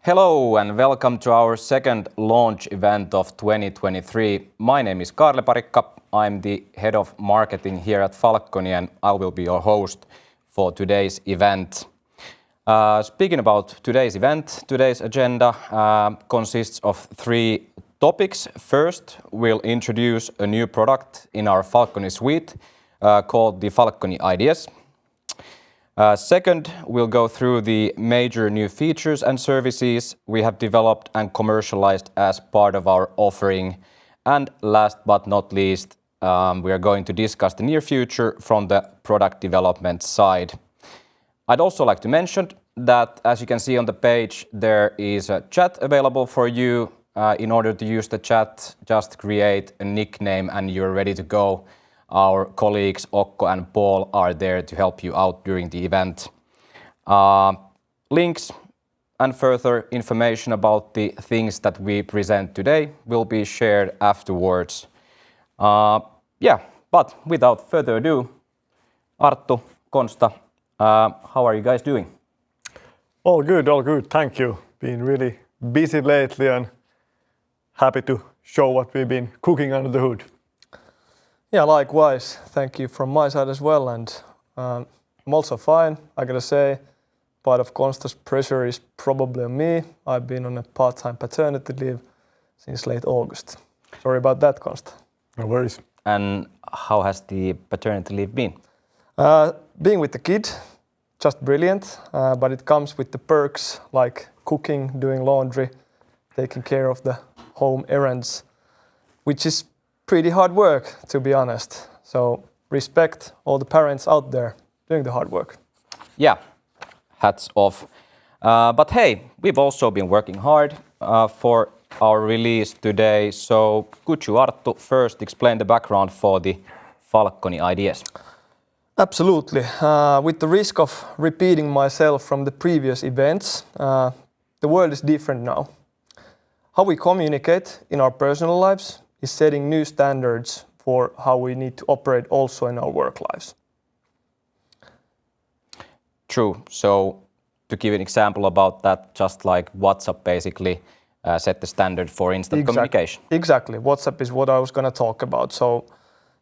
Hello and welcome to our second launch event of 2023. My name is Kaarle Parikka. I'm the head of marketing here at Falcony and I will be your host for today's event. Speaking about today's event, today's agenda consists of three topics. First, we'll introduce a new product in our Falcony suite called the Falcony Ideas. Second, we'll go through the major new features and services we have developed and commercialized as part of our offering. And last but not least, we are going to discuss the near future from the product development side. I'd also like to mention that, as you can see on the page, there is a chat available for you. In order to use the chat, just create a nickname and you're ready to go. Our colleagues Okko and Paul are there to help you out during the event. Links and further information about the things that we present today will be shared afterwards. But without further ado, Arttu, Konsta, how are you guys doing? All good, thank you. Been really busy lately and happy to show what we've been cooking under the hood. Yeah, likewise. Thank you from my side as well. And I'm also fine, I gotta say. Part of Konsta's pressure is probably on me. I've been on a part-time paternity leave since late August. Sorry about that, Konsta. No worries. And how has the paternity leave been? Being with the kid, just brilliant. But it comes with the perks like cooking, doing laundry, taking care of the home errands, which is pretty hard work, to be honest. So respect all the parents out there doing the hard work. Yeah, hats off. But hey, we've also been working hard for our release today. So could you, Arttu, first explain the background for the Falcony Ideas? Absolutely. With the risk of repeating myself from the previous events, the world is different now. How we communicate in our personal lives is setting new standards for how we need to operate also in our work lives. True. So to give an example about that, just like WhatsApp basically set the standard for instant communication. Exactly. WhatsApp is what I was going to talk about. So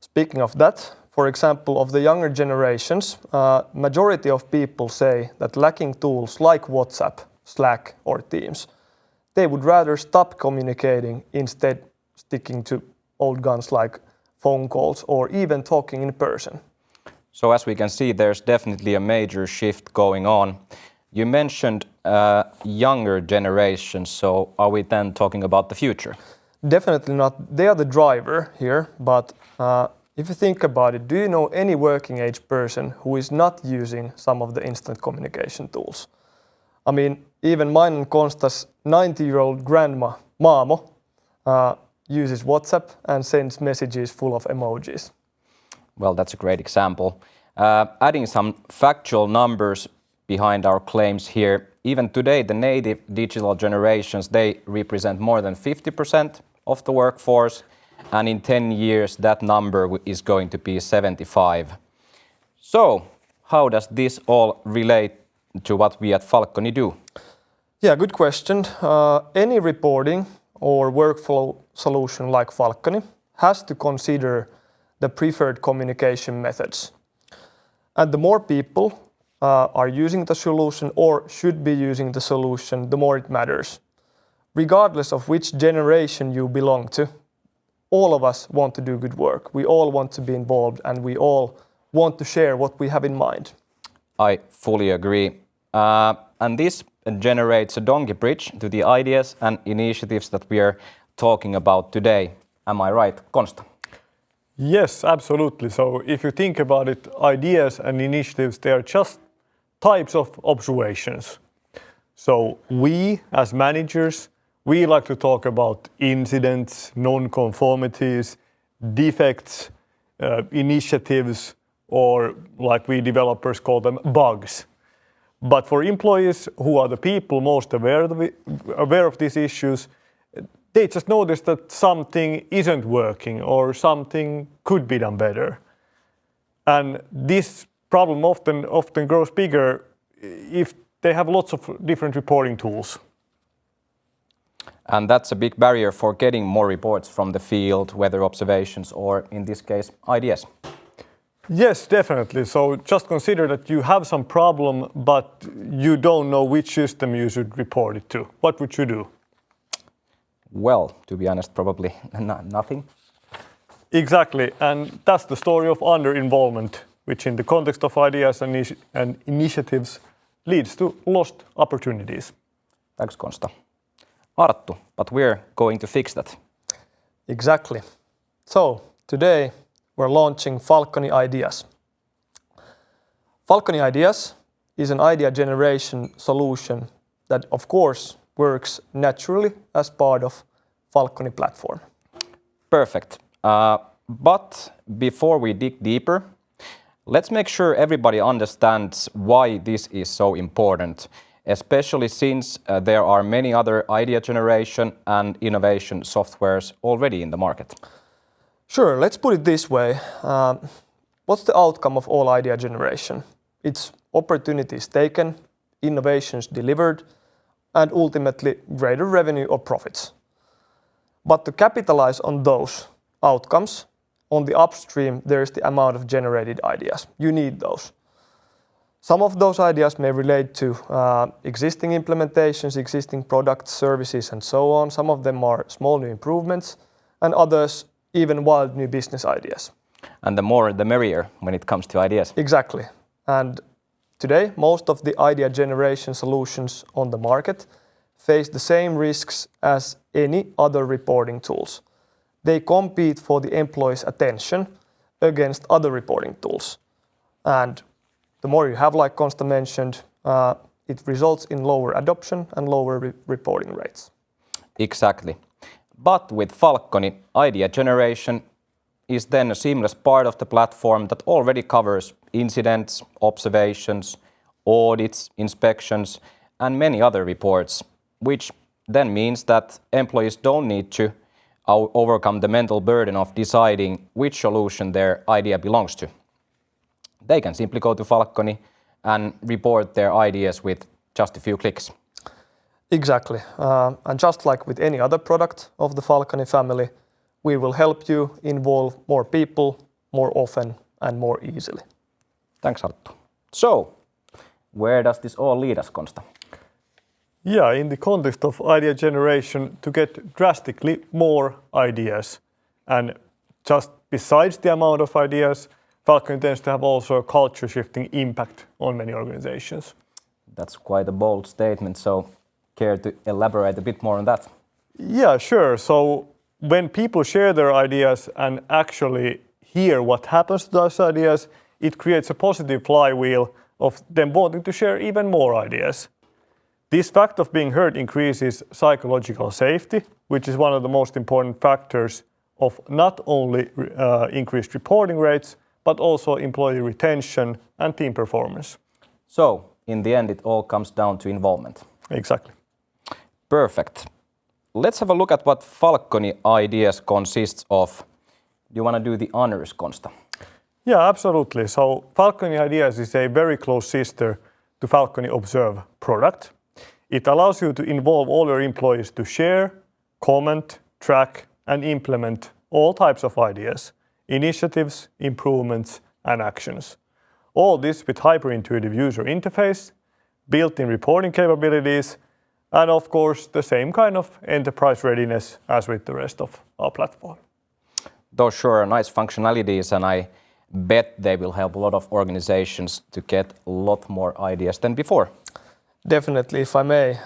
speaking of that, for example, of the younger generations, majority of people say that lacking tools like WhatsApp, Slack or Teams, they would rather stop communicating instead sticking to old guns like phone calls or even talking in person. So as we can see, there's definitely a major shift going on. You mentioned younger generations, so are we then talking about the future? Definitely not. They are the driver here, but if you think about it, do you know any working age person who is not using some of the instant communication tools? I mean, even mine and Konsta's 90-year-old grandma, Maamo, uses WhatsApp and sends messages full of emojis. Well, that's a great example. Adding some factual numbers behind our claims here, even today the native digital generations, they represent more than 50% of the workforce, and in 10 years that number is going to be 75. So, how does this all relate to what we at Falcony do? Yeah, good question. Any reporting or workflow solution like Falcony has to consider the preferred communication methods. And the more people are using the solution or should be using the solution, the more it matters. Regardless of which generation you belong to, all of us want to do good work. We all want to be involved and we all want to share what we have in mind. I fully agree. And this generates a donkey bridge to the ideas and initiatives that we are talking about today. Am I right, Konsta? Yes, absolutely. So if you think about it, ideas and initiatives, they are just types of observations. So we, as managers, we like to talk about incidents, non-conformities, defects, initiatives, or like we developers call them, bugs. But for employees who are the people most aware of these issues, they just notice that something isn't working or something could be done better. And this problem often grows bigger if they have lots of different reporting tools. And that's a big barrier for getting more reports from the field, weather observations, or in this case, ideas. Yes, definitely. So just consider that you have some problem, but you don't know which system you should report it to. What would you do? Well, to be honest, probably nothing. Exactly, and that's the story of under-involvement, which in the context of ideas and initiatives leads to lost opportunities. Thanks, Konsta. Arttu, but we're going to fix that. Exactly. So today we're launching Falcony Ideas. Falcony Ideas is an idea generation solution that of course works naturally as part of Falcony platform. Perfect. But before we dig deeper, let's make sure everybody understands why this is so important, especially since there are many other idea generation and innovation softwares already in the market. Sure, let's put it this way. What's the outcome of all idea generation? It's opportunities taken, innovations delivered, and ultimately greater revenue or profits. But to capitalize on those outcomes, on the upstream, there is the amount of generated ideas. You need those. Some of those ideas may relate to existing implementations, existing products, services, and so on. Some of them are small new improvements, and others even wild new business ideas. And the more the merrier when it comes to ideas. Exactly. And today, most of the idea generation solutions on the market face the same risks as any other reporting tools. They compete for the employee's attention against other reporting tools. And the more you have, like Konsta mentioned, it results in lower adoption and lower reporting rates. Exactly. But with Falcony, idea generation is then a seamless part of the platform that already covers incidents, observations, audits, inspections, and many other reports, which then means that employees don't need to overcome the mental burden of deciding which solution their idea belongs to. They can simply go to Falcony and report their ideas with just a few clicks. Exactly. And just like with any other product of the Falcony family, we will help you involve more people more often and more easily. Thanks, Arttu. So, where does this all lead us, Konsta? Yeah, in the context of idea generation, to get drastically more ideas. And just besides the amount of ideas, Falcony tends to have also a culture-shifting impact on many organizations. That's quite a bold statement, so care to elaborate a bit more on that? Yeah, sure. So when people share their ideas and actually hear what happens to those ideas, it creates a positive flywheel of them wanting to share even more ideas. This fact of being heard increases psychological safety, which is one of the most important factors of not only increased reporting rates, but also employee retention and team performance. So, in the end, it all comes down to involvement. Exactly. Perfect. Let's have a look at what Falcony Ideas consists of. Do you want to do the honors, Konsta? Yeah, absolutely. So Falcony Ideas is a very close sister to Falcony Observe product. It allows you to involve all your employees to share, comment, track, and implement all types of ideas, initiatives, improvements, and actions. All this with hyper-intuitive user interface, built-in reporting capabilities, and of course the same kind of enterprise readiness as with the rest of our platform. Those sure are nice functionalities, and I bet they will help a lot of organizations to get a lot more ideas than before. Definitely, if I may.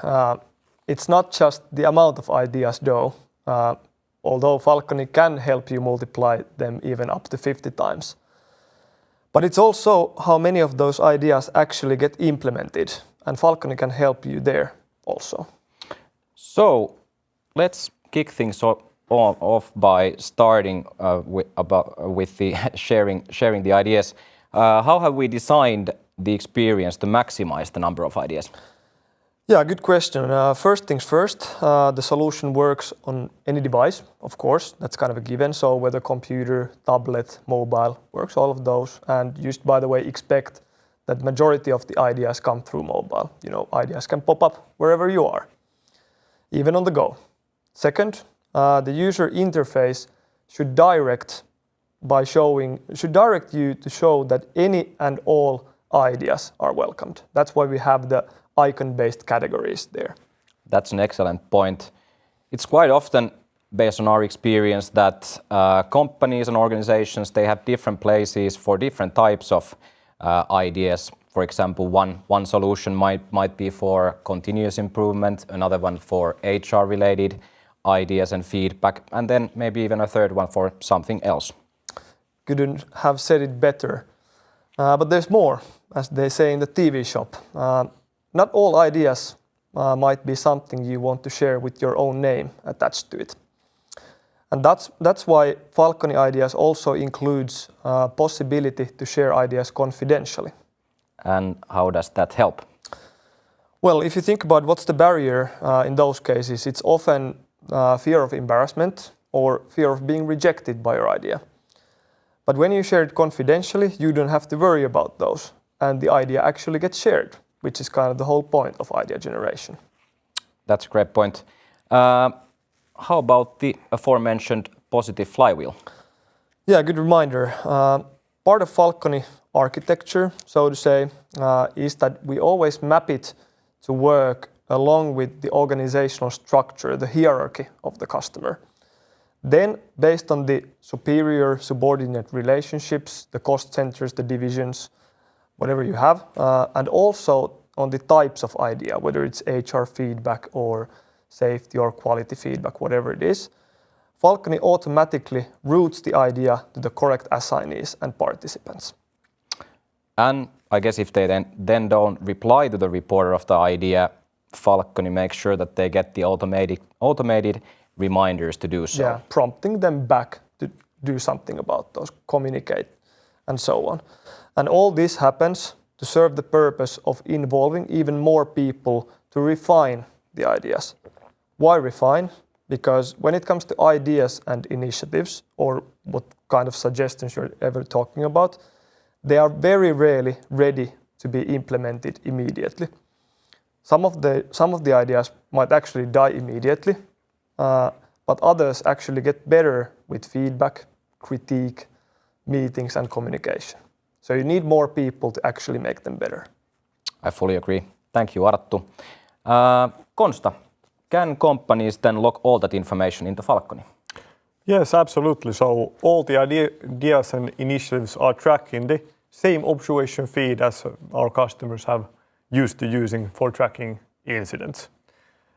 It's not just the amount of ideas though, although Falcony can help you multiply them even up to 50 times. But it's also how many of those ideas actually get implemented, and Falcony can help you there also. So let's kick things off by starting with the sharing the ideas. How have we designed the experience to maximize the number of ideas? Yeah, good question. First things first, the solution works on any device, of course, that's kind of a given. So whether computer, tablet, mobile, works all of those. And you should, by the way, expect that majority of the ideas come through mobile. You know, ideas can pop up wherever you are, even on the go. Second, the user interface should direct you to show that any and all ideas are welcomed. That's why we have the icon-based categories there. That's an excellent point. It's quite often, based on our experience, that companies and organizations, they have different places for different types of ideas. For example, one solution might be for continuous improvement, another one for HR-related ideas and feedback, and then maybe even a third one for something else. Couldn't have said it better. But there's more, as they say in the TV shop. Not all ideas might be something you want to share with your own name attached to it. And that's why Falcony Ideas also includes possibility to share ideas confidentially. And how does that help? Well, if you think about what's the barrier in those cases, it's often fear of embarrassment or fear of being rejected by your idea. But when you share it confidentially, you don't have to worry about those, and the idea actually gets shared, which is kind of the whole point of idea generation. That's a great point. How about the aforementioned positive flywheel? Yeah, good reminder. Part of Falcony architecture, so to say, is that we always map it to work along with the organizational structure, the hierarchy of the customer. Then, based on the superior subordinate relationships, the cost centers, the divisions, whatever you have, and also on the types of idea, whether it's HR feedback or safety or quality feedback, whatever it is, Falcony automatically routes the idea to the correct assignees and participants. And I guess if they then don't reply to the reporter of the idea, Falcony makes sure that they get the automated reminders to do so. Yeah, prompting them back to do something about those, communicate, and so on. And all this happens to serve the purpose of involving even more people to refine the ideas. Why refine? Because when it comes to ideas and initiatives, or what kind of suggestions you're ever talking about, they are very rarely ready to be implemented immediately. Some of the ideas might actually die immediately, but others actually get better with feedback, critique, meetings, and communication. So you need more people to actually make them better. I fully agree. Thank you, Arttu. Konsta, can companies then log all that information into Falcony? Yes, absolutely. So all the ideas and initiatives are tracked in the same observation feed as our customers have used to using for tracking incidents.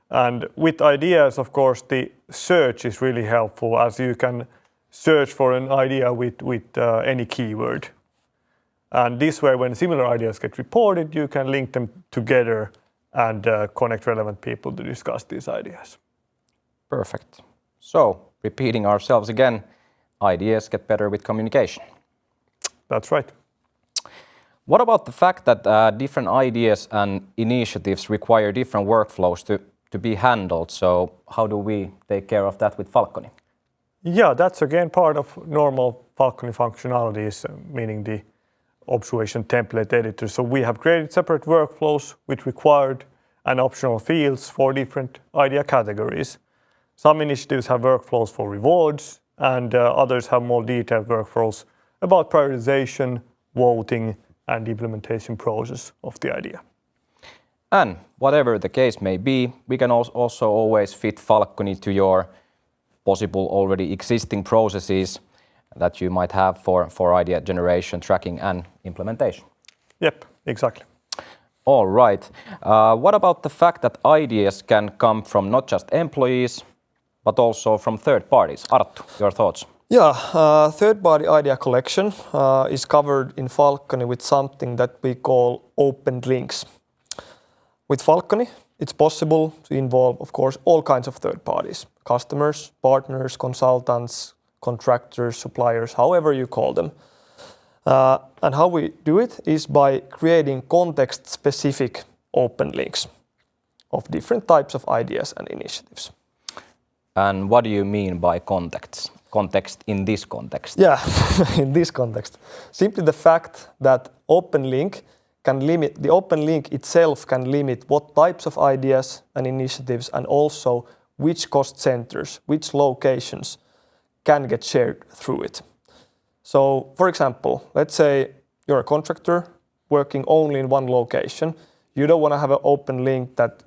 And with ideas, of course, the search is really helpful, as you can search for an idea with any keyword. And this way, when similar ideas get reported, you can link them together and connect relevant people to discuss these ideas. Perfect. So, repeating ourselves again, ideas get better with communication. That's right. What about the fact that different ideas and initiatives require different workflows to be handled? So how do we take care of that with Falcony? Yeah, that's again part of normal Falcony functionalities, meaning the observation template editor. So we have created separate workflows with required and optional fields for different idea categories. Some initiatives have workflows for rewards, and others have more detailed workflows about prioritization, voting, and the implementation process of the idea. And whatever the case may be, we can also always fit Falcony to your possible already existing processes that you might have for idea generation, tracking, and implementation. Yep, exactly. All right. What about the fact that ideas can come from not just employees, but also from third parties? Arttu, your thoughts? Yeah, third-party idea collection is covered in Falcony with something that we call open links. With Falcony, it's possible to involve, of course, all kinds of third parties: customers, partners, consultants, contractors, suppliers, however you call them. And how we do it is by creating context-specific open links of different types of ideas and initiatives. And what do you mean by context? Context in this context? Yeah, in this context. Simply the fact that open link itself can limit what types of ideas and initiatives and also which cost centers, which locations can get shared through it. So, for example, let's say you're a contractor working only in one location. You don't want to have an open link that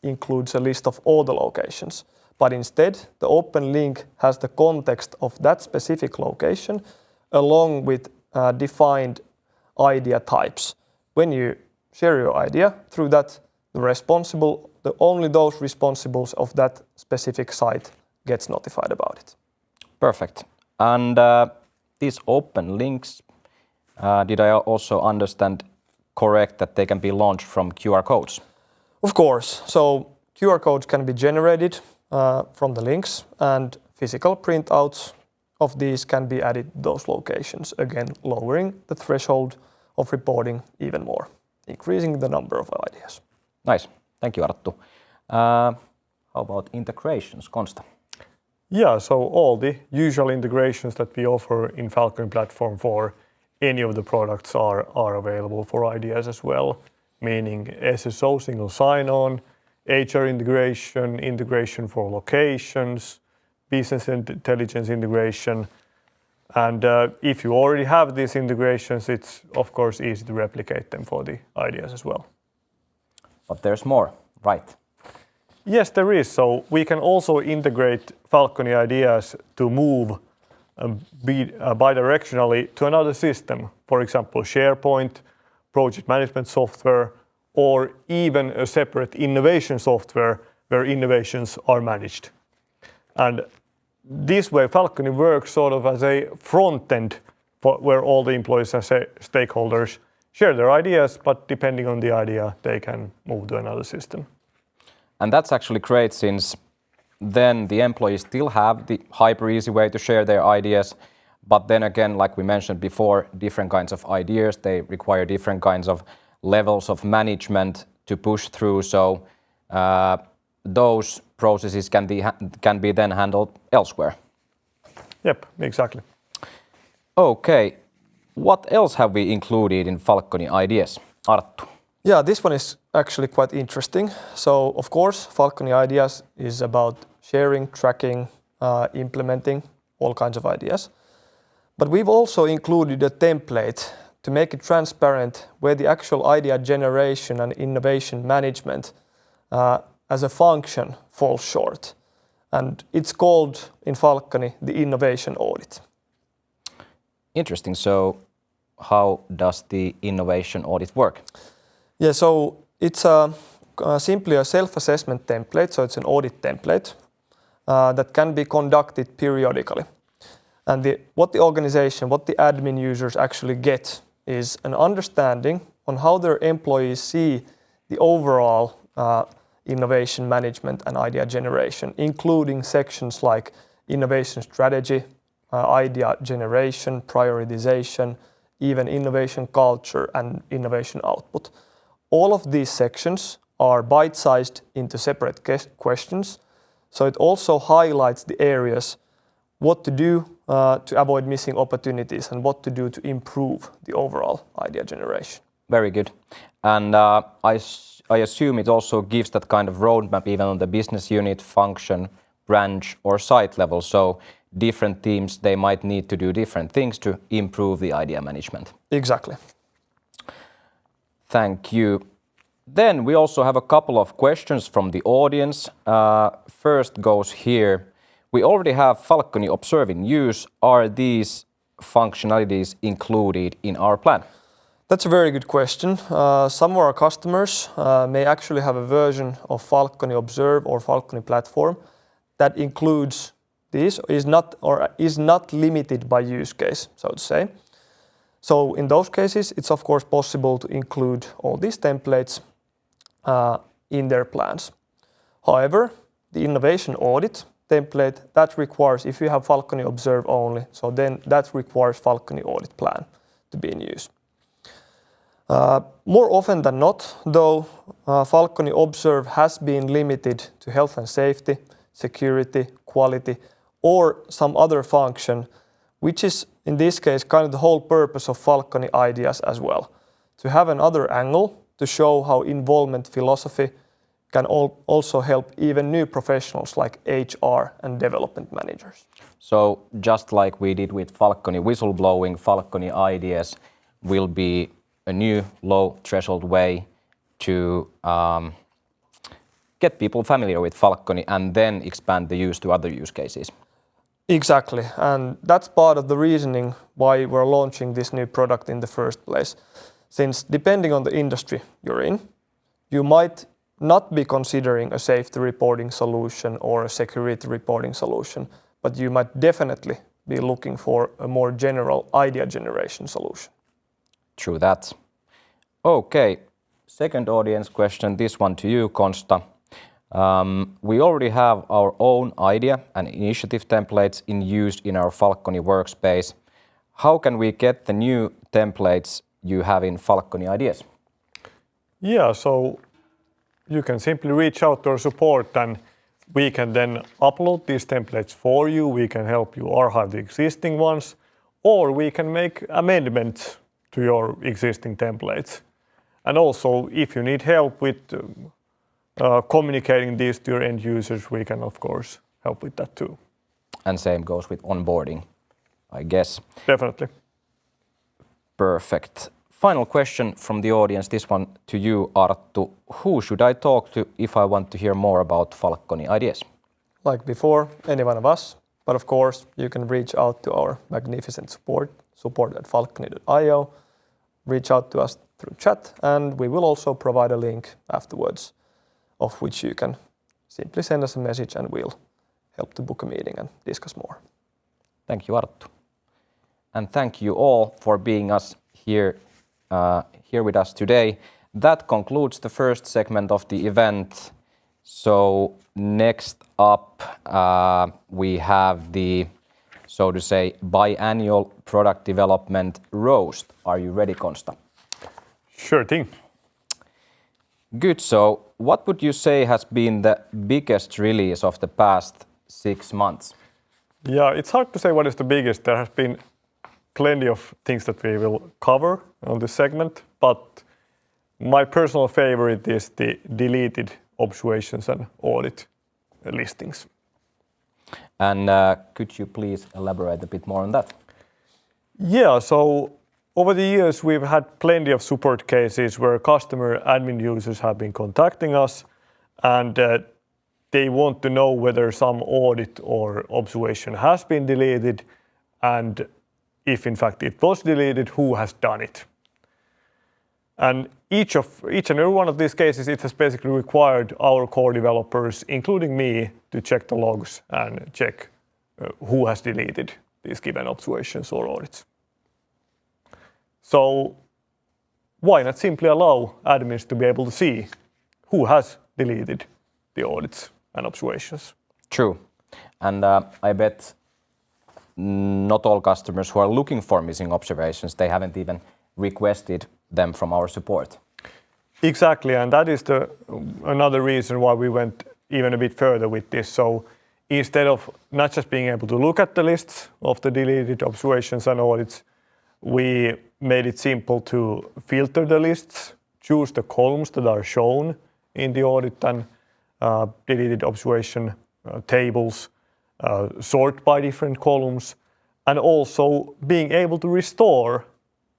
includes a list of all the locations, but instead the open link has the context of that specific location along with defined idea types. When you share your idea through that, only those responsibles of that specific site gets notified about it. Perfect. And these open links, did I also understand correct that they can be launched from QR codes? Of course. So QR codes can be generated from the links, and physical printouts of these can be added to those locations, again lowering the threshold of reporting even more, increasing the number of ideas. Nice. Thank you, Arttu. How about integrations, Konsta? Yeah, so all the usual integrations that we offer in Falcony platform for any of the products are available for ideas as well, meaning SSO single sign-on, HR integration, integration for locations, business intelligence integration. And if you already have these integrations, it's of course easy to replicate them for the ideas as well. But there's more, right? Yes, there is. So we can also integrate Falcony ideas to move bidirectionally to another system. For example, SharePoint, project management software, or even a separate innovation software where innovations are managed. And this way, Falcony works sort of as a front end where all the employees and stakeholders share their ideas, but depending on the idea, they can move to another system. And that's actually great, since then the employees still have the hyper easy way to share their ideas. But then again, like we mentioned before, different kinds of ideas, they require different kinds of levels of management to push through. So those processes can be then handled elsewhere. Yep, exactly. Okay, what else have we included in Falcony ideas? Arttu. Yeah, this one is actually quite interesting. So, of course, Falcony Ideas is about sharing, tracking, implementing all kinds of ideas. But we've also included a template to make it transparent where the actual idea generation and innovation management as a function falls short. And it's called in Falcony the innovation audit. Interesting. So how does the innovation audit work? Yeah, so it's simply a self-assessment template, so it's an audit template that can be conducted periodically. And what the admin users actually get is an understanding on how their employees see the overall innovation management and idea generation, including sections like innovation strategy, idea generation, prioritization, even innovation culture and innovation output. All of these sections are bite-sized into separate questions, so it also highlights the areas what to do to avoid missing opportunities and what to do to improve the overall idea generation. Very good. And I assume it also gives that kind of roadmap even on the business unit, function, branch or site level. So different teams, they might need to do different things to improve the idea management. Exactly. Thank you. Then we also have a couple of questions from the audience. First goes here. We already have Falcony Observe in use. Are these functionalities included in our plan? That's a very good question. Some of our customers may actually have a version of Falcony Observe or Falcony platform that includes these, is not limited by use case, so to say. So in those cases, it's of course possible to include all these templates in their plans. However, the innovation audit template, that requires, if you have Falcony Observe only, so then that requires Falcony audit plan to be in use. More often than not, though, Falcony Observe has been limited to health and safety, security, quality, or some other function, which is in this case kind of the whole purpose of Falcony Ideas as well. To have another angle to show how involvement philosophy can also help even new professionals like HR and development managers. So just like we did with Falcony whistleblowing, Falcony ideas will be a new low threshold way to get people familiar with Falcony and then expand the use to other use cases. Exactly, and that's part of the reasoning why we're launching this new product in the first place. Since depending on the industry you're in, you might not be considering a safety reporting solution or a security reporting solution, but you might definitely be looking for a more general idea generation solution. True that. Okay, second audience question, this one to you, Konsta. We already have our own idea and initiative templates in use in our Falcony workspace. How can we get the new templates you have in Falcony ideas? Yeah, so you can simply reach out to our support and we can then upload these templates for you. We can help you archive the existing ones, or we can make amendments to your existing templates. And also, if you need help with communicating these to your end users, we can of course help with that too. And same goes with onboarding, I guess. Definitely. Perfect. Final question from the audience, this one to you, Arttu. Who should I talk to if I want to hear more about Falcony ideas? Like before, any one of us, but of course you can reach out to our magnificent support@falcony.io, reach out to us through chat, and we will also provide a link afterwards of which you can simply send us a message and we'll help to book a meeting and discuss more. Thank you, Arttu. And thank you all for being here with us today. That concludes the first segment of the event. So next up, we have the, so to say, biannual product development roast. Are you ready, Konsta? Sure thing. Good. So what would you say has been the biggest release of the past 6 months? Yeah, it's hard to say what is the biggest. There has been plenty of things that we will cover on this segment, but my personal favorite is the deleted observations and audit listings. And could you please elaborate a bit more on that? Yeah, so over the years we've had plenty of support cases where customer admin users have been contacting us and they want to know whether some audit or observation has been deleted, and if in fact it was deleted, who has done it. And each and every one of these cases, it has basically required our core developers, including me, to check the logs and check who has deleted these given observations or audits. So why not simply allow admins to be able to see who has deleted the audits and observations? True. And I bet not all customers who are looking for missing observations, they haven't even requested them from our support. Exactly, and that is another reason why we went even a bit further with this. So instead of not just being able to look at the lists of the deleted observations and audits, we made it simple to filter the lists, choose the columns that are shown in the audit and deleted observation tables, sort by different columns, and also being able to restore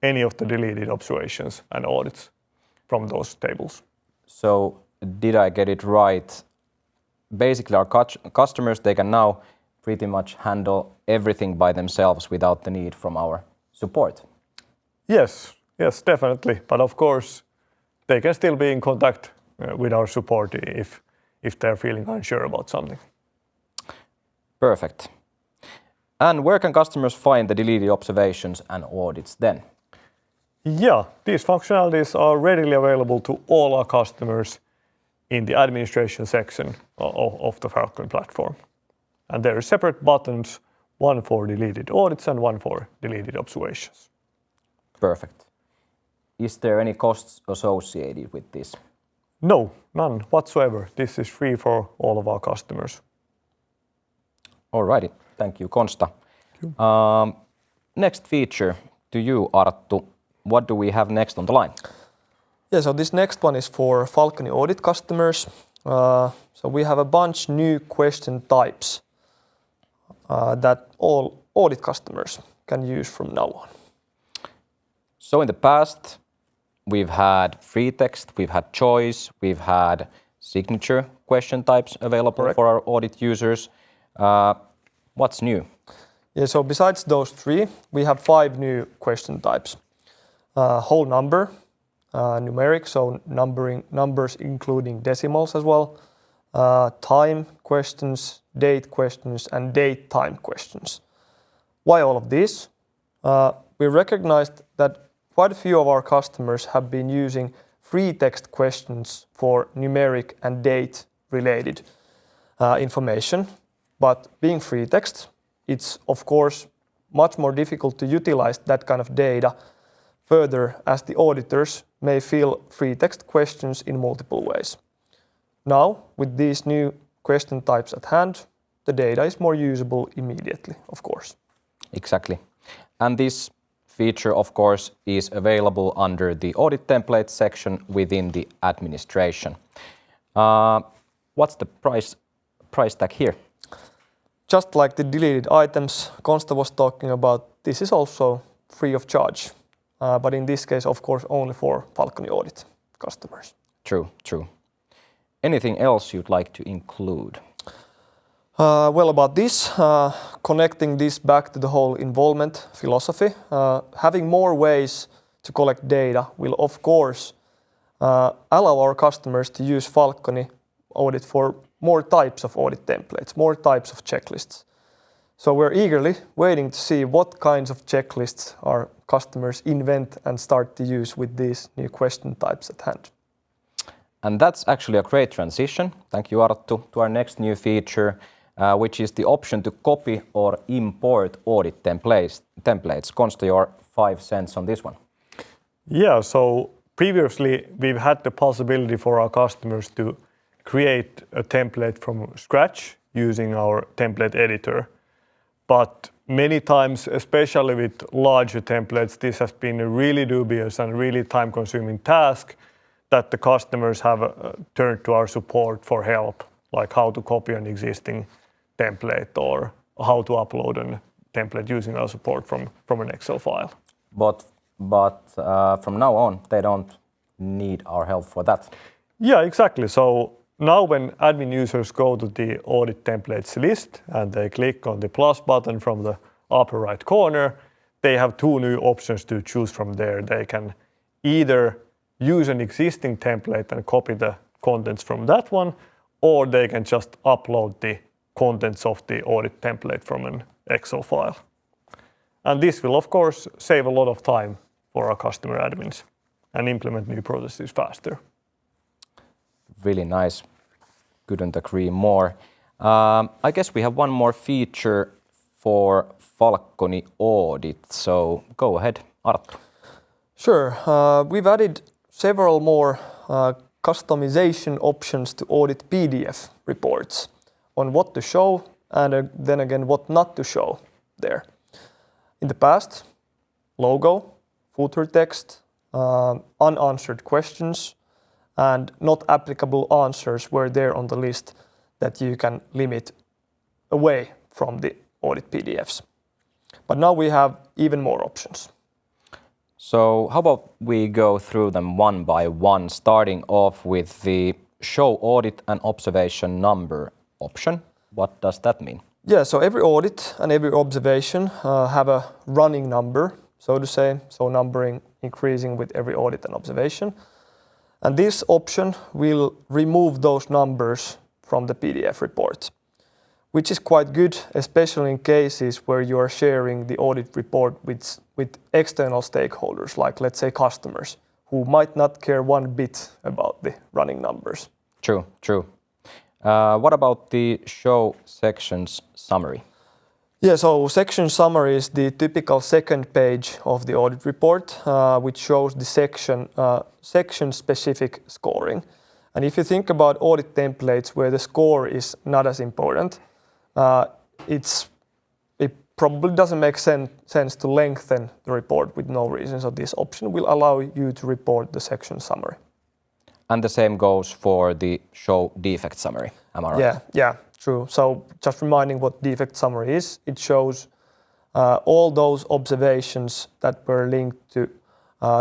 any of the deleted observations and audits from those tables. So did I get it right? Basically our customers, they can now pretty much handle everything by themselves without the need from our support. Yes, definitely. But of course, they can still be in contact with our support if they're feeling unsure about something. Perfect. And where can customers find the deleted observations and audits then? Yeah, these functionalities are readily available to all our customers in the administration section of the Falcony platform. And there are separate buttons, one for deleted audits and one for deleted observations. Perfect. Is there any costs associated with this? No, none whatsoever. This is free for all of our customers. Alrighty, thank you, Konsta. Next feature to you, Arttu. What do we have next on the line? Yeah, so this next one is for Falcony audit customers. So we have a bunch new question types that all audit customers can use from now on. So in the past, we've had free text, we've had choice, we've had signature question types available Correct. for our audit users. What's new? Yeah, so besides those three, we have 5 new question types. Whole number, numeric, so numbers including decimals as well, time questions, date questions, and date time questions. Why all of these? We recognized that quite a few of our customers have been using free text questions for numeric and date related information, but being free text, it's of course much more difficult to utilize that kind of data further, as the auditors may fill free text questions in multiple ways. Now, with these new question types at hand, the data is more usable immediately, of course. Exactly. And this feature, of course, is available under the audit templates section within the administration. What's the price tag here? Just like the deleted items Konsta was talking about, this is also free of charge. But in this case, of course, only for Falcony audit customers. True, true. Anything else you'd like to include? Well, about this, connecting this back to the whole involvement philosophy, having more ways to collect data will, of course, allow our customers to use Falcony audit for more types of audit templates, more types of checklists. So we're eagerly waiting to see what kinds of checklists our customers invent and start to use with these new question types at hand. And that's actually a great transition. Thank you, Arttu, to our next new feature, which is the option to copy or import audit templates. Konsta, your 5 cents on this one. Yeah, so previously we've had the possibility for our customers to create a template from scratch using our template editor. But many times, especially with larger templates, this has been a really dubious and really time-consuming task that the customers have turned to our support for help, like how to copy an existing template or how to upload a template using our support from an Excel file. But from now on, they don't need our help for that. Yeah, exactly. So now when admin users go to the audit templates list and they click on the plus button from the upper right corner, they have 2 new options to choose from there. They can either use an existing template and copy the contents from that one, or they can just upload the contents of the audit template from an Excel file. And this will, of course, save a lot of time for our customer admins and implement new processes faster. Really nice. Couldn't agree more. I guess we have one more feature for Falcony audit, so go ahead, Arttu. Sure. We've added several more customization options to audit PDF reports on what to show and then again what not to show there. In the past, logo, footer text, unanswered questions, and not applicable answers were there on the list that you can limit away from the audit PDFs. But now we have even more options. So how about we go through them one by one, starting off with the show audit and observation number option. What does that mean? Yeah, so every audit and every observation have a running number, so to say, so numbering increasing with every audit and observation. And this option will remove those numbers from the PDF report, which is quite good, especially in cases where you are sharing the audit report with external stakeholders, like let's say customers, who might not care one bit about the running numbers. True, true. What about the show sections summary? Yeah, so section summary is the typical second page of the audit report, which shows the section-specific scoring. And if you think about audit templates where the score is not as important, it probably doesn't make sense to lengthen the report with no reason. So this option will allow you to report the section summary. And the same goes for the show defect summary. Am I right? Yeah, true. So just reminding what defect summary is, it shows all those observations that were linked to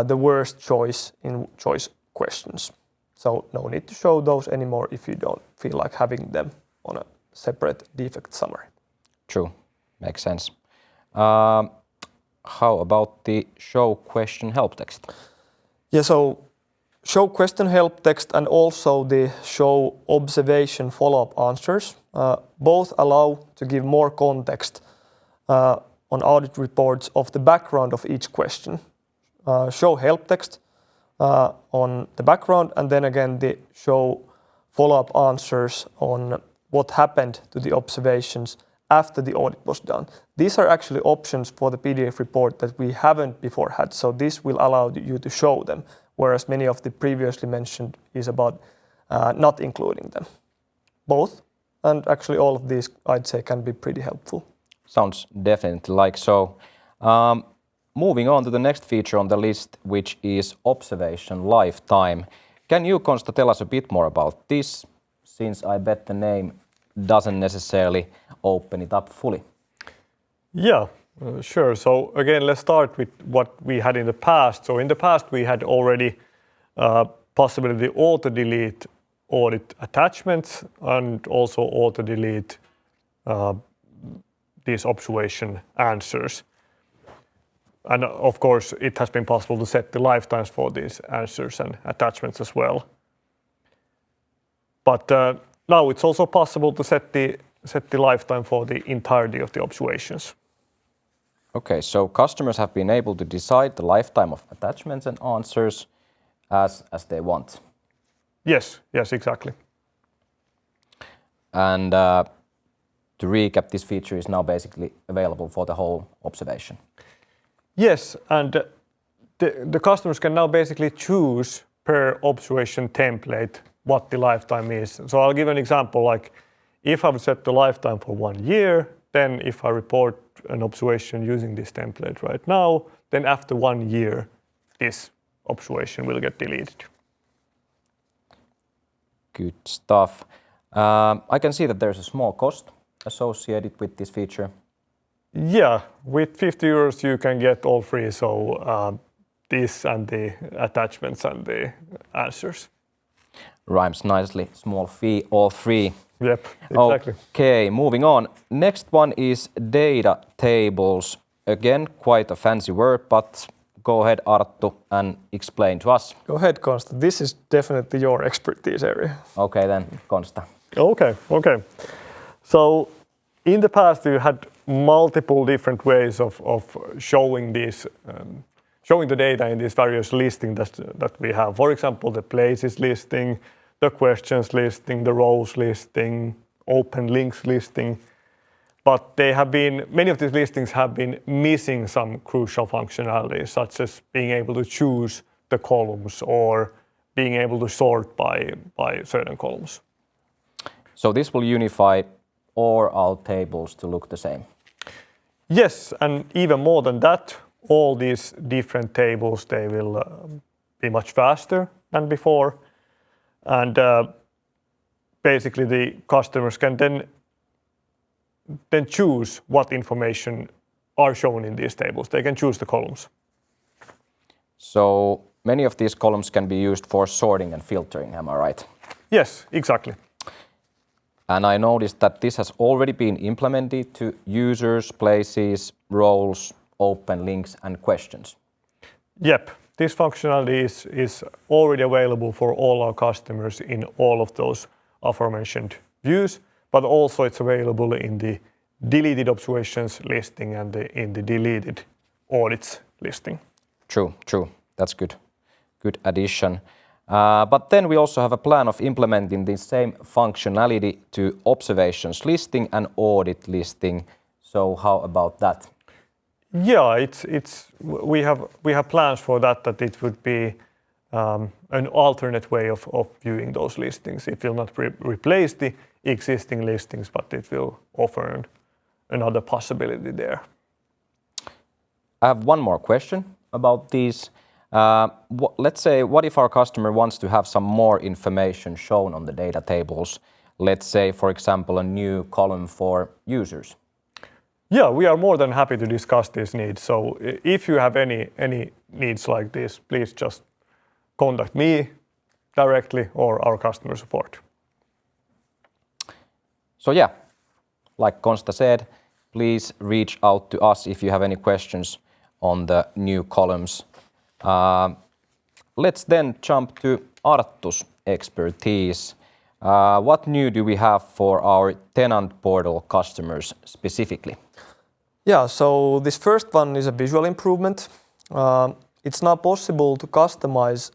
the worst choice in choice questions. So no need to show those anymore if you don't feel like having them on a separate defect summary. True, makes sense. How about the show question help text? Yeah, so show question help text and also the show observation follow-up answers both allow to give more context on audit reports of the background of each question. Show help text on the background and then again the show follow-up answers on what happened to the observations after the audit was done. These are actually options for the PDF report that we haven't before had, so this will allow you to show them, whereas many of the previously mentioned is about not including them. Both, and actually all of these I'd say can be pretty helpful. Sounds definitely like so. Moving on to the next feature on the list, which is observation lifetime. Can you, Konsta, tell us a bit more about this, since I bet the name doesn't necessarily open it up fully? Yeah, sure. So again, let's start with what we had in the past. So in the past, we had already possibility to auto-delete audit attachments and also auto-delete these observation answers. And of course, it has been possible to set the lifetimes for these answers and attachments as well. But now it's also possible to set the lifetime for the entirety of the observations. Okay, so customers have been able to decide the lifetime of attachments and answers as they want. Yes, exactly. And to recap, this feature is now basically available for the whole observation. Yes, and the customers can now basically choose per observation template what the lifetime is. So I'll give an example, like if I would set the lifetime for 1 year, then if I report an observation using this template right now, then after 1 year, this observation will get deleted. Good stuff. I can see that there's a small cost associated with this feature. Yeah, with 50 euros you can get all free, so this and the attachments and the answers. Rhymes nicely, small fee, all free. Yep, exactly. Okay, moving on. Next one is data tables. Again, quite a fancy word, but go ahead, Arttu, and explain to us. Go ahead, Konsta. This is definitely your expertise area. Okay then, Konsta. Okay. So in the past you had multiple different ways of showing these, showing the data in these various listings that we have. For example, the places listing, the questions listing, the rows listing, open links listing. But many of these listings have been missing some crucial functionality, such as being able to choose the columns or being able to sort by certain columns. So this will unify all our tables to look the same. Yes, and even more than that, all these different tables, they will be much faster than before. And basically the customers can then choose what information are shown in these tables. They can choose the columns. So many of these columns can be used for sorting and filtering, am I right? Yes, exactly. And I noticed that this has already been implemented to users, places, roles, open links, and questions. Yep, this functionality is already available for all our customers in all of those aforementioned views, but also it's available in the deleted observations listing and in the deleted audits listing. True. That's good. Good addition. But then we also have a plan of implementing the same functionality to observations listing and audit listing. So how about that? Yeah, we have plans for that it would be an alternate way of viewing those listings. It will not replace the existing listings, but it will offer another possibility there. I have one more question about these. Let's say, what if our customer wants to have some more information shown on the data tables? Let's say, for example, a new column for users. Yeah, we are more than happy to discuss these needs. So if you have any needs like this, please just contact me directly or our customer support. So yeah, like Konsta said, please reach out to us if you have any questions on the new columns. Let's then jump to Arttu's expertise. What new do we have for our tenant portal customers specifically? Yeah, so this first one is a visual improvement. It's now possible to customize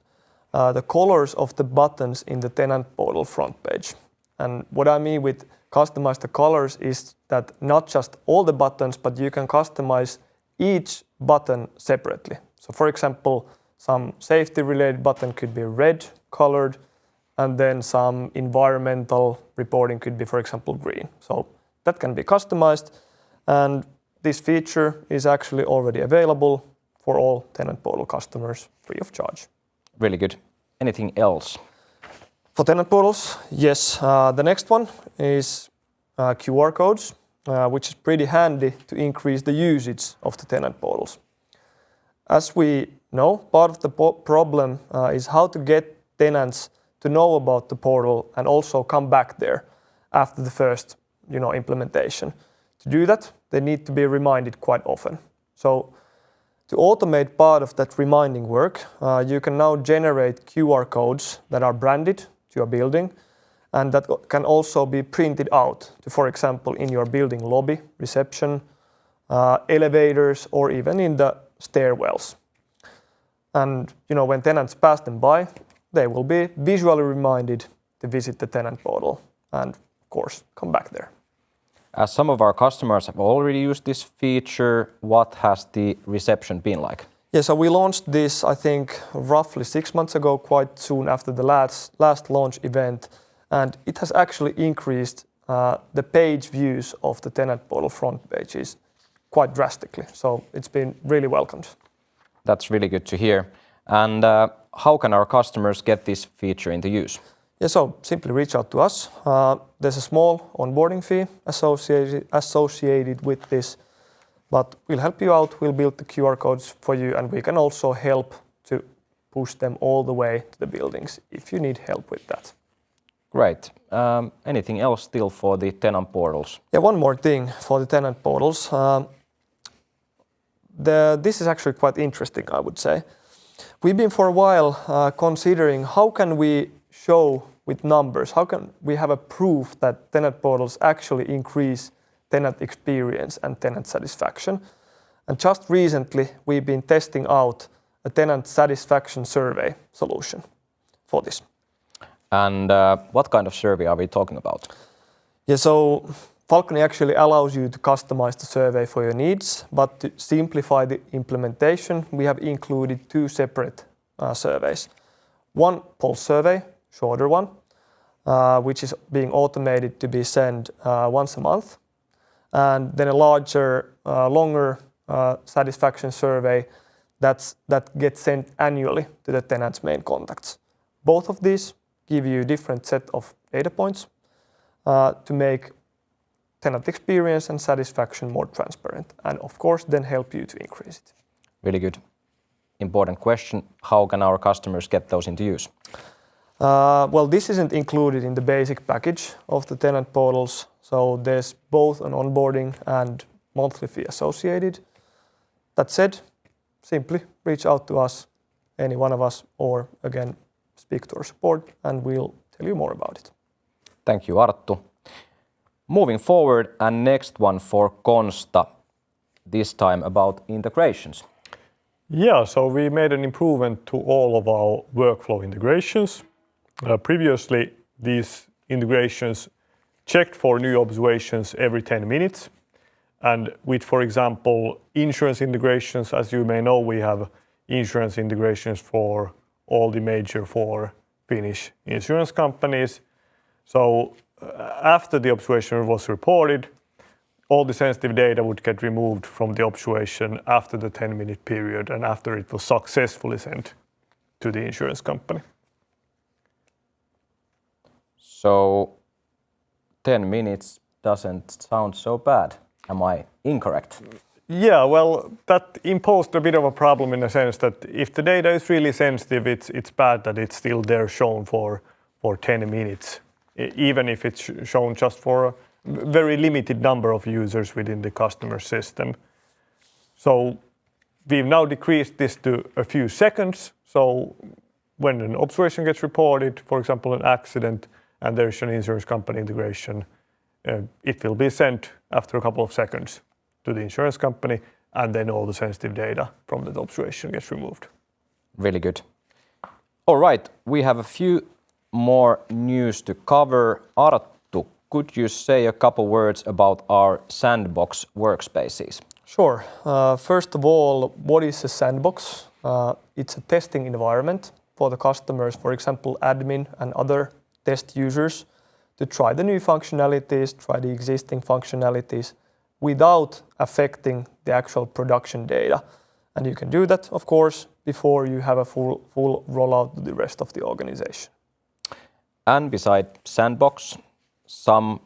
the colors of the buttons in the tenant portal front page. And what I mean with customize the colors is that not just all the buttons, but you can customize each button separately. So for example, some safety related button could be red colored, and then some environmental reporting could be, for example, green. So that can be customized, and this feature is actually already available for all tenant portal customers free of charge. Really good. Anything else? For tenant portals, yes. The next one is QR codes, which is pretty handy to increase the usage of the tenant portals. As we know, part of the problem is how to get tenants to know about the portal and also come back there after the first implementation. To do that, they need to be reminded quite often. So to automate part of that reminding work, you can now generate QR codes that are branded to your building, and that can also be printed out to, for example, in your building lobby, reception, elevators, or even in the stairwells. And when tenants pass them by, they will be visually reminded to visit the tenant portal and, of course, come back there. As some of our customers have already used this feature, what has the reception been like? Yeah, so we launched this, I think, roughly 6 months ago, quite soon after the last launch event, and it has actually increased the page views of the tenant portal front pages quite drastically. So it's been really welcomed. That's really good to hear. And how can our customers get this feature into use? Yeah, so simply reach out to us. There's a small onboarding fee associated with this, but we'll help you out. We'll build the QR codes for you, and we can also help to push them all the way to the buildings if you need help with that. Great. Anything else still for the tenant portals? Yeah, one more thing for the tenant portals. This is actually quite interesting, I would say. We've been for a while considering how can we show with numbers, how can we have a proof that tenant portals actually increase tenant experience and tenant satisfaction. And just recently, we've been testing out a tenant satisfaction survey solution for this. And what kind of survey are we talking about? Yeah, so Falcony actually allows you to customize the survey for your needs, but to simplify the implementation, we have included 2 separate surveys. One pulse survey, shorter one, which is being automated to be sent once a month, and then a larger, longer satisfaction survey that gets sent annually to the tenant's main contacts. Both of these give you a different set of data points to make tenant experience and satisfaction more transparent, and of course then help you to increase it. Really good. Important question. How can our customers get those into use? Well, this isn't included in the basic package of the tenant portals, so there's both an onboarding and monthly fee associated. That said, simply reach out to us, any one of us, or again, speak to our support, and we'll tell you more about it. Thank you, Arttu. Moving forward, and next one for Konsta, this time about integrations. Yeah, so we made an improvement to all of our workflow integrations. Previously, these integrations checked for new observations every 10 minutes. And with, for example, insurance integrations, as you may know, we have insurance integrations for all the major 4 Finnish insurance companies. So after the observation was reported, all the sensitive data would get removed from the observation after the 10-minute period and after it was successfully sent to the insurance company. So 10 minutes doesn't sound so bad. Am I incorrect? Yeah, well, that imposed a bit of a problem in the sense that if the data is really sensitive, it's bad that it's still there shown for 10 minutes, even if it's shown just for a very limited number of users within the customer system. So we've now decreased this to a few seconds. So when an observation gets reported, for example, an accident, and there's an insurance company integration, it will be sent after a couple of seconds to the insurance company, and then all the sensitive data from the observation gets removed. Really good. All right, we have a few more news to cover. Arttu, could you say a couple words about our sandbox workspaces? Sure. First of all, what is a sandbox? It's a testing environment for the customers, for example, admin and other test users, to try the new functionalities, try the existing functionalities without affecting the actual production data. And you can do that, of course, before you have a full rollout to the rest of the organization. And beside sandbox, some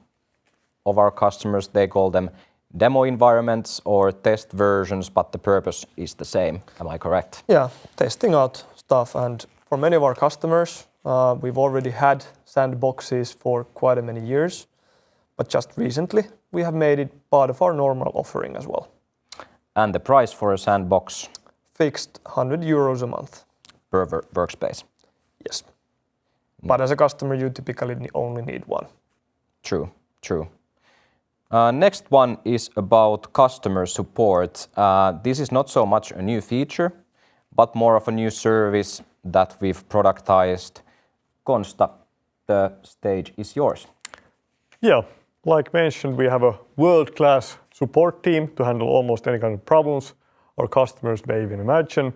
of our customers, they call them demo environments or test versions, but the purpose is the same. Am I correct? Yeah, testing out stuff. And for many of our customers, we've already had sandboxes for quite a many years, but just recently we have made it part of our normal offering as well. And the price for a sandbox? Fixed €100 a month. Per workspace? Yes. But as a customer, you typically only need one. True, true. Next one is about customer support. This is not so much a new feature, but more of a new service that we've productized. Konsta, the stage is yours. Yeah, like mentioned, we have a world-class support team to handle almost any kind of problems our customers may even imagine.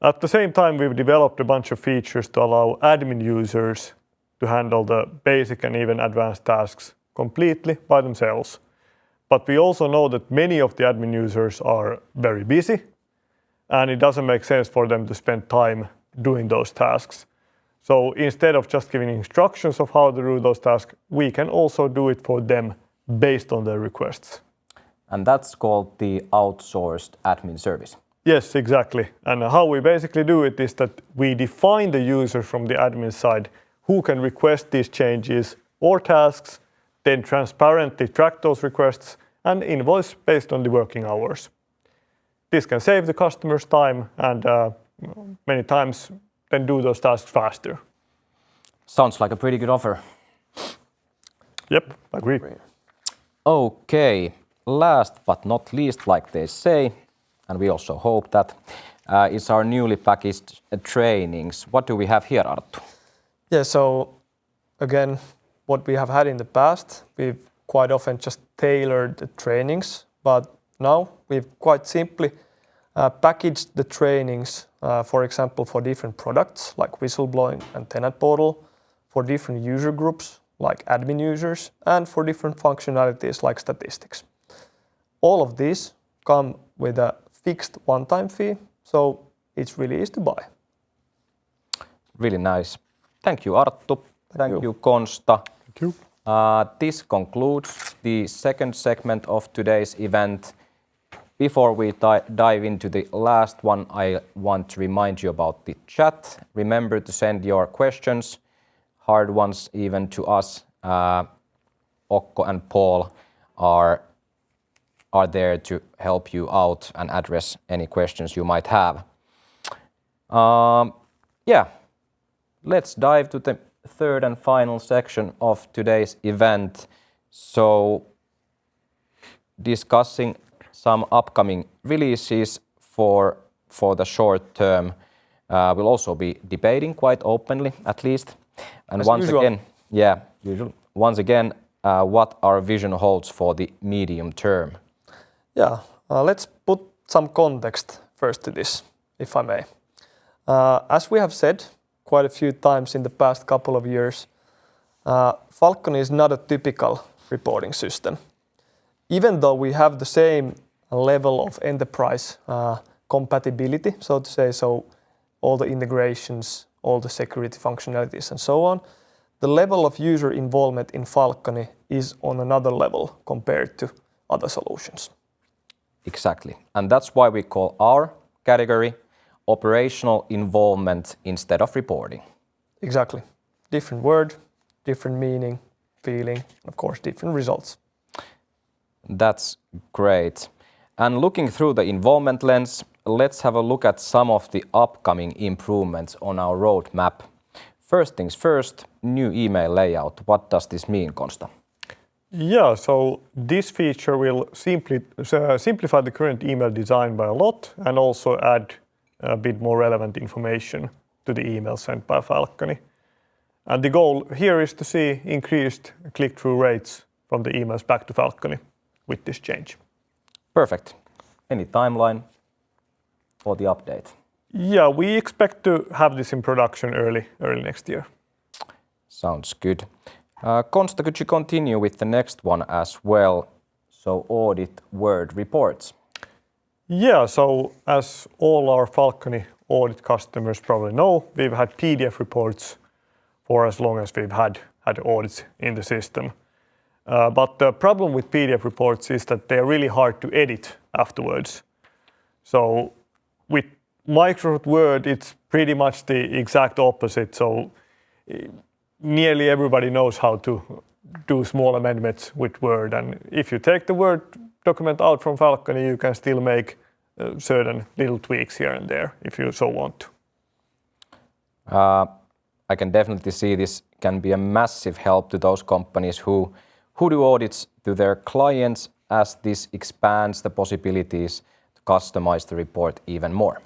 At the same time, we've developed a bunch of features to allow admin users to handle the basic and even advanced tasks completely by themselves. But we also know that many of the admin users are very busy, and it doesn't make sense for them to spend time doing those tasks. So instead of just giving instructions of how to do those tasks, we can also do it for them based on their requests. And that's called the outsourced admin service. Yes, exactly. And how we basically do it is that we define the user from the admin side who can request these changes or tasks, then transparently track those requests and invoice based on the working hours. This can save the customer's time and many times then do those tasks faster. Sounds like a pretty good offer. Yep, agree. Okay, last but not least, like they say, and we also hope that, is our newly packaged trainings. What do we have here, Arttu? Yeah, so again, what we have had in the past, we've quite often just tailored the trainings, but now we've quite simply packaged the trainings, for example, for different products like whistleblowing and tenant portal, for different user groups like admin users, and for different functionalities like statistics. All of these come with a fixed one-time fee, so it's really easy to buy. Really nice. Thank you, Arttu. Thank you, Konsta. Thank you. This concludes the second segment of today's event. Before we dive into the last one, I want to remind you about the chat. Remember to send your questions, hard ones even, to us. Okko and Paul are there to help you out and address any questions you might have. Yeah, let's dive to the third and final section of today's event. So, discussing some upcoming releases for the short term. We'll also be debating quite openly, at least. And as once usual. again, what our vision holds for the medium term. Yeah, let's put some context first to this, if I may. As we have said quite a few times in the past couple of years, Falcony is not a typical reporting system. even though we have the same level of enterprise compatibility, so to say, so all the integrations, all the security functionalities and so on, the level of user involvement in Falcony is on another level compared to other solutions. Exactly. And that's why we call our category operational involvement instead of reporting. Exactly. Different word, different meaning, feeling, of course, different results. That's great. And looking through the involvement lens, let's have a look at some of the upcoming improvements on our roadmap. First things first, new email layout. What does this mean, Konsta? Yeah, so this feature will simplify the current email design by a lot and also add a bit more relevant information to the email sent by Falcony. And the goal here is to see increased click-through rates from the emails back to Falcony with this change. Perfect. Any timeline for the update? Yeah, we expect to have this in production early next year. Sounds good. Konsta, could you continue with the next one as well? So audit Word reports. Yeah, so as all our Falcony audit customers probably know, we've had PDF reports for as long as we've had audits in the system. But the problem with PDF reports is that they're really hard to edit afterwards. So with Microsoft Word, it's pretty much the exact opposite. So nearly everybody knows how to do small amendments with Word. And if you take the Word document out from Falcony, you can still make certain little tweaks here and there if you so want to. I can definitely see this can be a massive help to those companies who do audits to their clients, as this expands the possibilities to customize the report even more.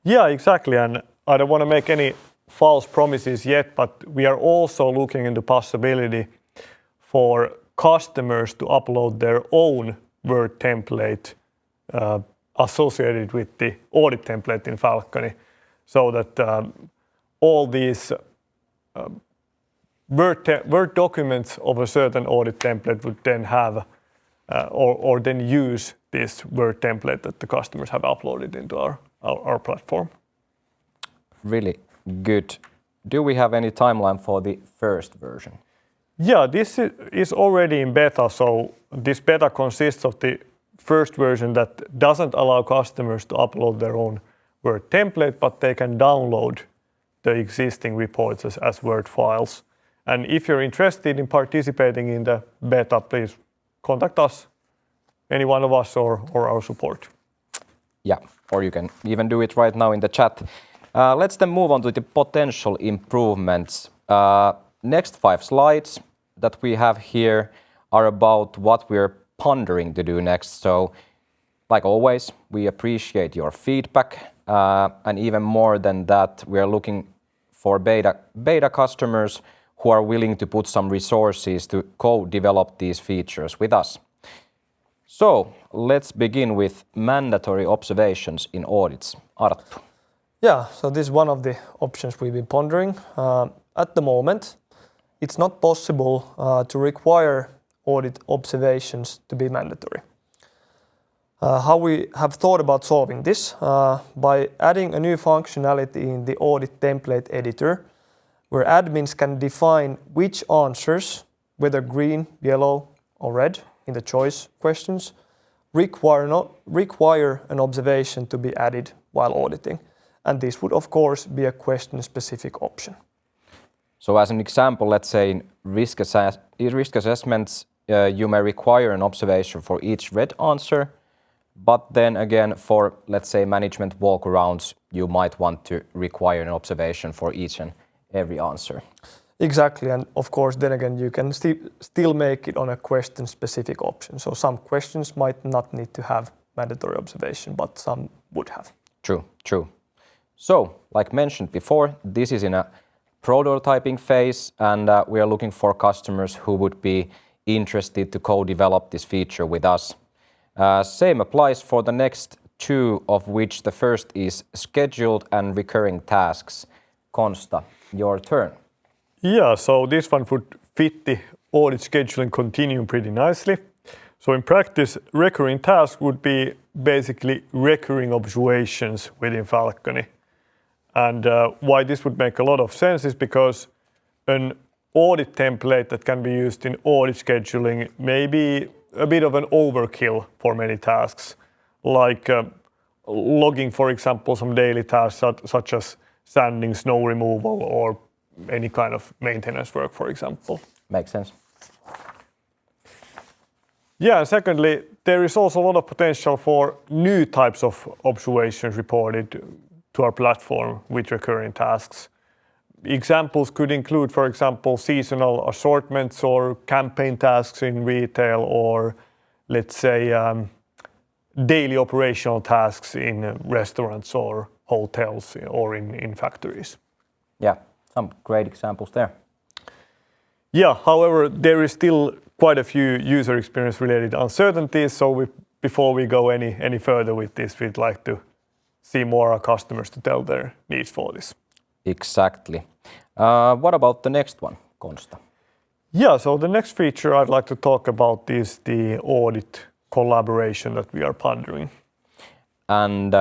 Yeah, exactly. And I don't want to make any false promises yet, but we are also looking into possibility for customers to upload their own Word template associated with the audit template in Falcony, so that all these Word documents of a certain audit template would then have or then use this Word template that the customers have uploaded into our platform. Really good. Do we have any timeline for the first version? Yeah, this is already in beta. So this beta consists of the first version that doesn't allow customers to upload their own Word template, but they can download the existing reports as Word files. And if you're interested in participating in the beta, please contact us, any one of us or our support. Yeah, or you can even do it right now in the chat. Let's then move on to the potential improvements. Next 5 slides that we have here are about what we're pondering to do next. So, like always, we appreciate your feedback. And even more than that, we are looking for beta customers who are willing to put some resources to co-develop these features with us. So let's begin with mandatory observations in audits. Arttu. Yeah, so this is one of the options we've been pondering. At the moment, it's not possible to require audit observations to be mandatory. How we have thought about solving this? By adding a new functionality in the audit template editor, where admins can define which answers, whether green, yellow, or red in the choice questions, require an observation to be added while auditing. And this would, of course, be a question-specific option. So as an example, let's say in risk assessments, you may require an observation for each red answer, but then again, for, let's say, management walkarounds, you might want to require an observation for each and every answer. Exactly, and of course, then again, you can still make it on a question-specific option. So some questions might not need to have mandatory observation, but some would have. True, true. So, like mentioned before, this is in a prototyping phase, and we are looking for customers who would be interested to co-develop this feature with us. Same applies for the next 2, of which the first is scheduled and recurring tasks. Konsta, your turn. Yeah, so this one would fit the audit scheduling continuum pretty nicely. So in practice, recurring tasks would be basically recurring observations within Falcony. And why this would make a lot of sense is because an audit template that can be used in audit scheduling may be a bit of an overkill for many tasks, like logging, for example, some daily tasks such as sanding, snow removal, or any kind of maintenance work, for example. Makes sense. Yeah, and secondly, there is also a lot of potential for new types of observations reported to our platform with recurring tasks. Examples could include, for example, seasonal assortments or campaign tasks in retail, or let's say daily operational tasks in restaurants or hotels or in factories. Yeah, some great examples there. Yeah, however, there is still quite a few user experience related uncertainties. So before we go any further with this, we'd like to see more our customers to tell their needs for this. Exactly. What about the next one, Konsta? Yeah, so the next feature I'd like to talk about is the audit collaboration that we are pondering. And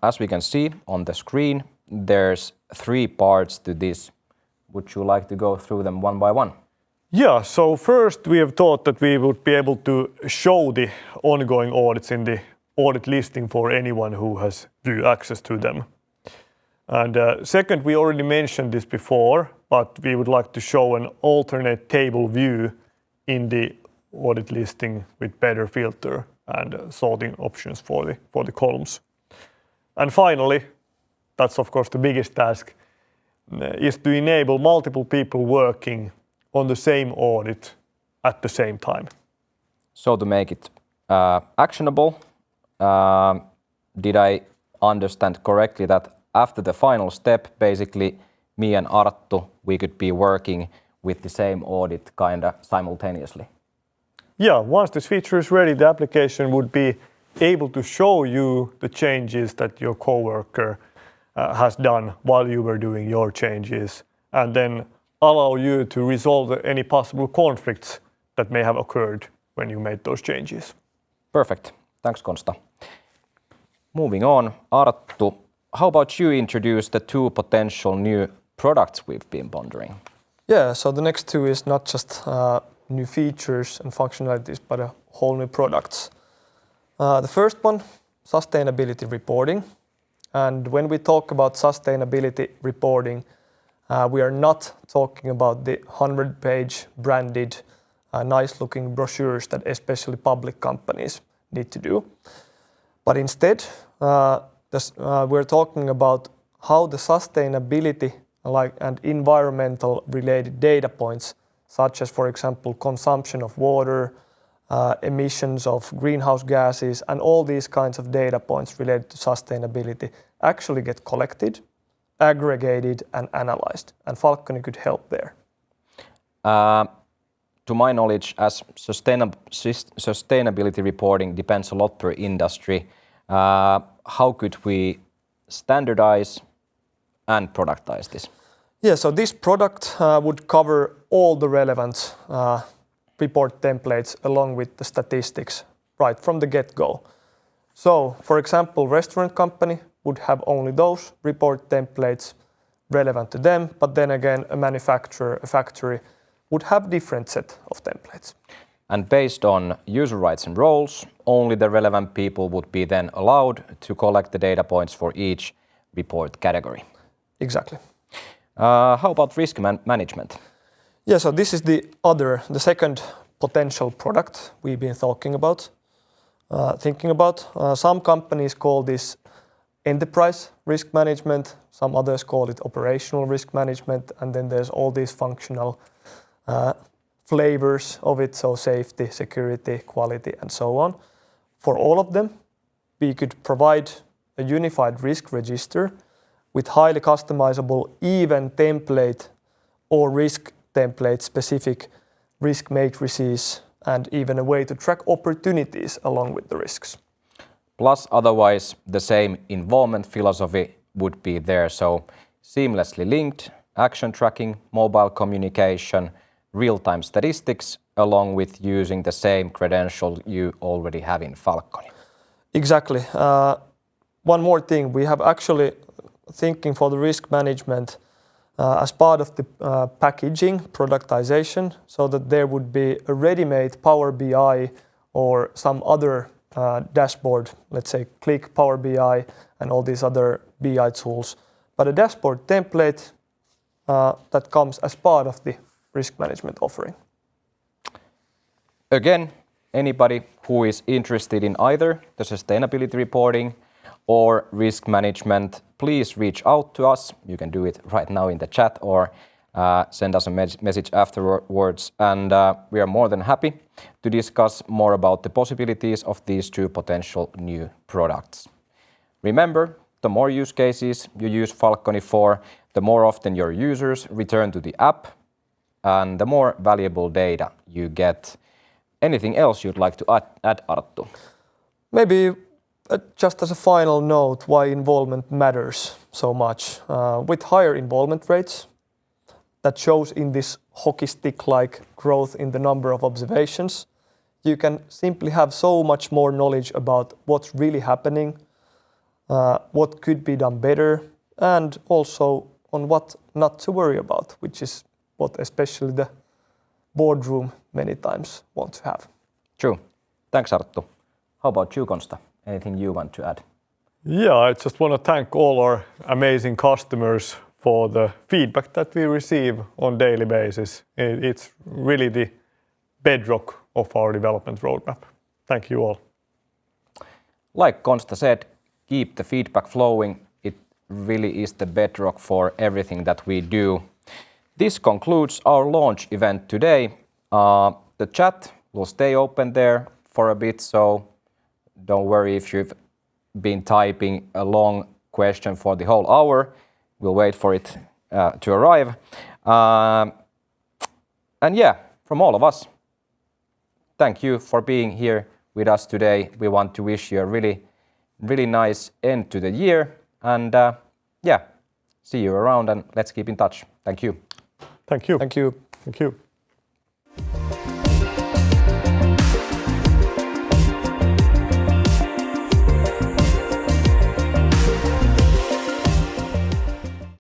as we can see on the screen, there's 3 parts to this. Would you like to go through them one by one? Yeah, so first we have thought that we would be able to show the ongoing audits in the audit listing for anyone who has view access to them. And second, we already mentioned this before, but we would like to show an alternate table view in the audit listing with better filter and sorting options for the columns. And finally, that's of course the biggest task, is to enable multiple people working on the same audit at the same time. So to make it actionable, did I understand correctly that after the final step, basically me and Arttu, we could be working with the same audit kind of simultaneously? Yeah, once this feature is ready, the application would be able to show you the changes that your coworker has done while you were doing your changes, and then allow you to resolve any possible conflicts that may have occurred when you made those changes. Perfect. Thanks, Konsta. Moving on, Arttu, how about you introduce the 2 potential new products we've been pondering? Yeah, so the next 2 is not just new features and functionalities, but a whole new products. The first one, sustainability reporting. And when we talk about sustainability reporting, we are not talking about the 100-page branded, nice-looking brochures that especially public companies need to do. But instead, we're talking about how the sustainability and environmental related data points, such as, for example, consumption of water, emissions of greenhouse gases, and all these kinds of data points related to sustainability actually get collected, aggregated, and analyzed. And Falcony could help there. To my knowledge, as sustainability reporting depends a lot per industry, how could we standardize and productize this? Yeah, so this product would cover all the relevant report templates along with the statistics right from the get-go. So, for example, restaurant company would have only those report templates relevant to them, but then again, a manufacturer, a factory would have different set of templates. And based on user rights and roles, only the relevant people would be then allowed to collect the data points for each report category. Exactly. How about risk management? Yeah, so this is the second potential product we've been thinking about. Some companies call this enterprise risk management, some others call it operational risk management, and then there's all these functional flavors of it, so safety, security, quality, and so on. For all of them, we could provide a unified risk register with highly customizable event template or risk template specific risk matrices, and even a way to track opportunities along with the risks. Plus, otherwise, the same involvement philosophy would be there. So seamlessly linked, action tracking, mobile communication, real-time statistics along with using the same credential you already have in Falcony. Exactly. One more thing, we have actually thinking for the risk management as part of the packaging, productization, so that there would be a ready-made Power BI or some other dashboard, let's say Click Power BI and all these other BI tools, but a dashboard template that comes as part of the risk management offering. Again, anybody who is interested in either the sustainability reporting or risk management, please reach out to us. You can do it right now in the chat or send us a message afterwards. And we are more than happy to discuss more about the possibilities of these two potential new products. Remember, the more use cases you use Falcony for, the more often your users return to the app and the more valuable data you get. Anything else you'd like to add, Arttu? Maybe just as a final note, why involvement matters so much. With higher involvement rates, that shows in this hockey stick-like growth in the number of observations, you can simply have so much more knowledge about what's really happening, what could be done better, and also on what not to worry about, which is what especially the boardroom many times want to have. True. Thanks, Arttu. How about you, Konsta? Anything you want to add? Yeah, I just want to thank all our amazing customers for the feedback that we receive on daily basis. It's really the bedrock of our development roadmap. Thank you all. Like Konsta said, keep the feedback flowing. It really is the bedrock for everything that we do. This concludes our launch event today. The chat will stay open there for a bit, so don't worry if you've been typing a long question for the whole hour. We'll wait for it to arrive. And yeah, from all of us, thank you for being here with us today. We want to wish you a really nice end to the year. And yeah, see you around and let's keep in touch. Thank you. Thank you. Thank you. Thank you.